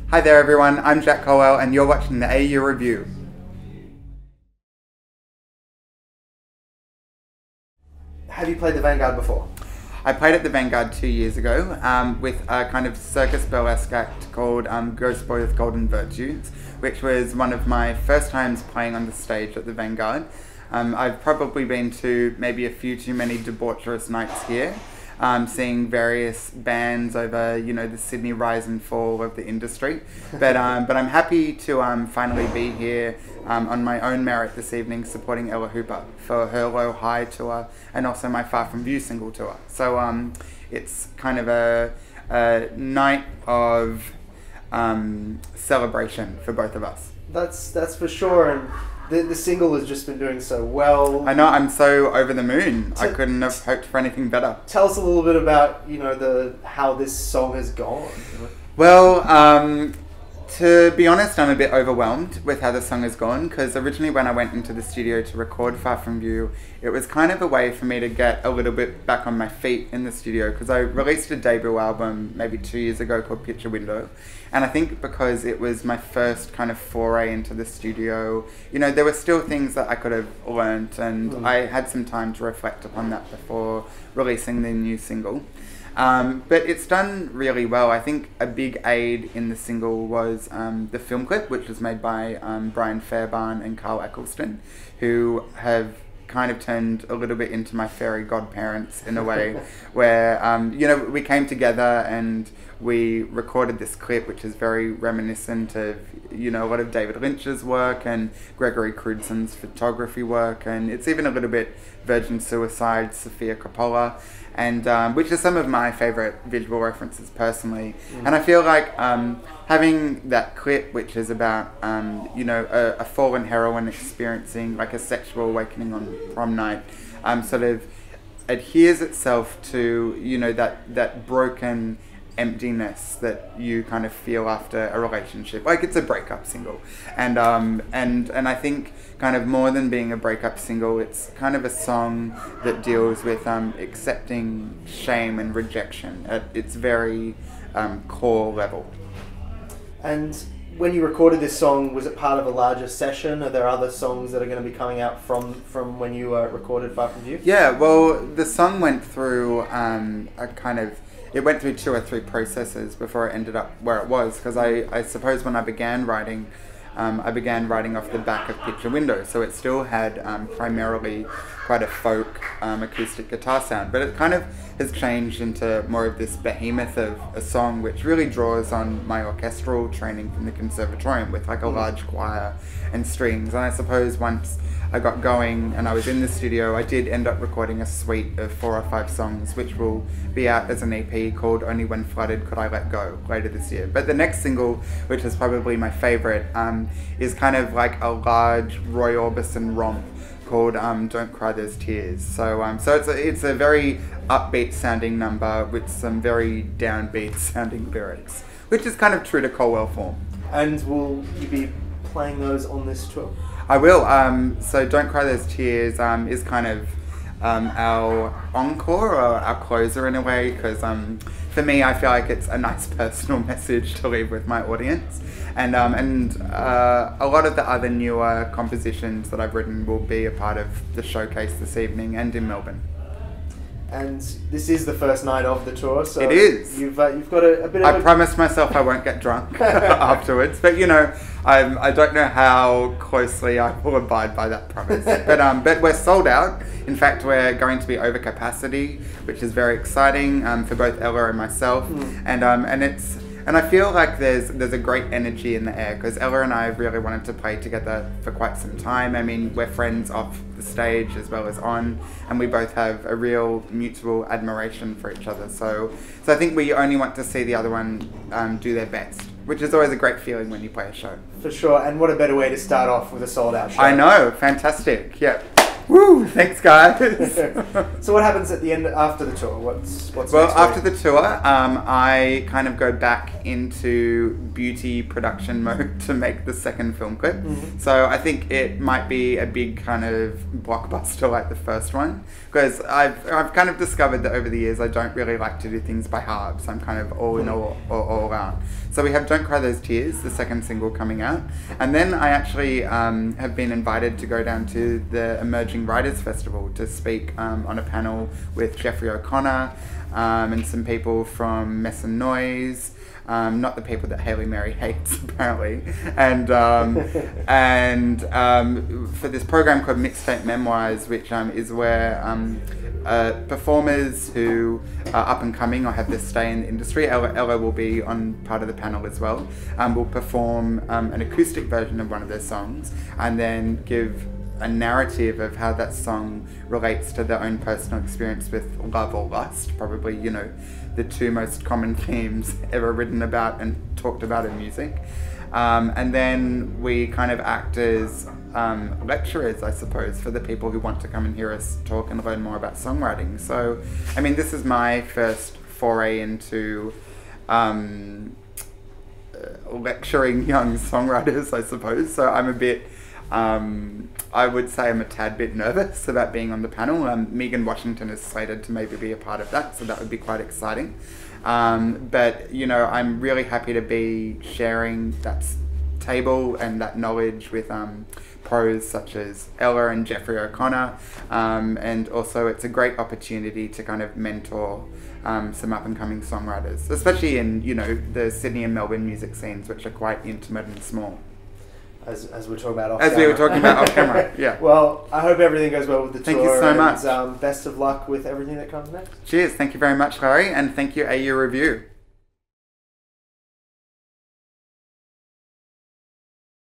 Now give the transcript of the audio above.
Hi there everyone, I'm Jack Colwell and you're watching the AU Review. Have you played the Vanguard before? I played at the Vanguard 2 years ago with a kind of circus burlesque act called Ghost Boy with Golden Virtues, which was one of my first times playing on the stage at the Vanguard. I've probably been to maybe a few too many debaucherous nights here, seeing various bands over, the Sydney rise and fall of the industry. But I'm happy to finally be here on my own merit this evening, supporting Ella Hooper for her Low High tour and also my Far From View single tour. So it's kind of a night of celebration for both of us. That's for sure, and the single has just been doing so well. I know, I'm so over the moon. I couldn't have hoped for anything better. Tell us a little bit about, how this song has gone. Well, to be honest, I'm a bit overwhelmed with how the song has gone, because originally when I went into the studio to record Far From View, it was kind of a way for me to get a little bit back on my feet in the studio, because I released a debut album maybe 2 years ago called Picture Window, and I think because it was my first kind of foray into the studio, there were still things that I could have learnt, and I had some time to reflect upon that before releasing the new single. But it's done really well. I think a big aid in the single was the film clip, which was made by Brian Fairbairn and Carl Eccleston, who have kind of turned a little bit into my fairy godparents in a way, where, we came together and we recorded this clip, which is very reminiscent of, a lot of David Lynch's work and Gregory Crewdson's photography work, and it's even a little bit Virgin Suicide, Sofia Coppola, and which are some of my favourite visual references personally. And I feel like having that clip, which is about, a fallen heroine experiencing like a sexual awakening on prom night, sort of adheres itself to, that broken emptiness that you kind of feel after a relationship. Like, it's a breakup single, and I think kind of more than being a breakup single, it's kind of a song that deals with accepting shame and rejection at its very core level. And when you recorded this song, was it part of a larger session? Are there other songs that are going to be coming out from when you recorded Far From View? Yeah, well, the song went through it went through 2 or 3 processes before it ended up where it was, because I suppose when I began writing off the back of Picture Window, so it still had primarily quite a folk acoustic guitar sound, but it kind of has changed into more of this behemoth of a song which really draws on my orchestral training from the conservatorium with like a large choir and strings. And I suppose once I got going and I was in the studio, I did end up recording a suite of 4 or 5 songs, which will be out as an EP called Only When Flooded Could I Let Go later this year. But the next single, which is probably my favourite, is kind of like a large Roy Orbison romp called Don't Cry Those Tears. So it's a very upbeat sounding number with some very downbeat sounding lyrics, which is kind of true to Colwell form. And will you be playing those on this tour? I will. So Don't Cry Those Tears is kind of our encore or our closer in a way, because for me, I feel like it's a nice personal message to leave with my audience, and a lot of the other newer compositions that I've written will be a part of the showcase this evening and in Melbourne. And this is the first night of the tour, so it is. You've got a bit of. I promised myself I won't get drunk afterwards, but I don't know how closely I will abide by that promise. But we're sold out. In fact, we're going to be over capacity, which is very exciting for both Ella and myself, and I feel like there's a great energy in the air, because Ella and I really wanted to play together for quite some time. I mean, we're friends off the stage as well as on, and we both have a real mutual admiration for each other. So I think we only want to see the other one do their best, which is always a great feeling when you play a show. For sure, and what a better way to start off with a sold out show. I know, fantastic, yeah. Woo! Thanks, guys. So what happens at the end after the tour? What's Well, next after week? the tour, I kind of go back into beauty production mode to make the second film clip. Mm-hmm. So I think it might be a big kind of blockbuster like the first one, because I've kind of discovered that over the years I don't really like to do things by halves. I'm kind of all in all out. So we have Don't Cry Those Tears, the second single coming out, and then I actually have been invited to go down to the Emerging Writers Festival to speak on a panel with Jeffrey O'Connor and some people from Mess and Noise. Not the people that Hayley Mary hates, apparently, and for this program called Mixtape Memoirs, which is where performers who are up and coming or have their stay in the industry, Ella will be on part of the panel as well, will perform an acoustic version of one of their songs and then give a narrative of how that song relates to their own personal experience with love or lust, probably, you know, the two most common themes ever written about and talked about in music. And then we kind of act as lecturers, I suppose, for the people who want to come and hear us talk and learn more about songwriting. So, I mean, this is my first foray into lecturing young songwriters, I suppose. So I'm a bit... I would say I'm a tad bit nervous about being on the panel. Megan Washington is slated to maybe be a part of that, so that would be quite exciting. But, you know, I'm really happy to be sharing that table and that knowledge with pros such as Ella and Jeffrey O'Connor. And also it's a great opportunity to kind of mentor some up-and-coming songwriters, especially in, you know, the Sydney and Melbourne music scenes, which are quite intimate and small. As we're talking about off As camera. we were talking about off camera, yeah. Well, I hope everything goes well with the Thank tour. you so much. And best of luck with everything that comes next. Cheers. Thank you very much, Larry. And thank you, AU Review.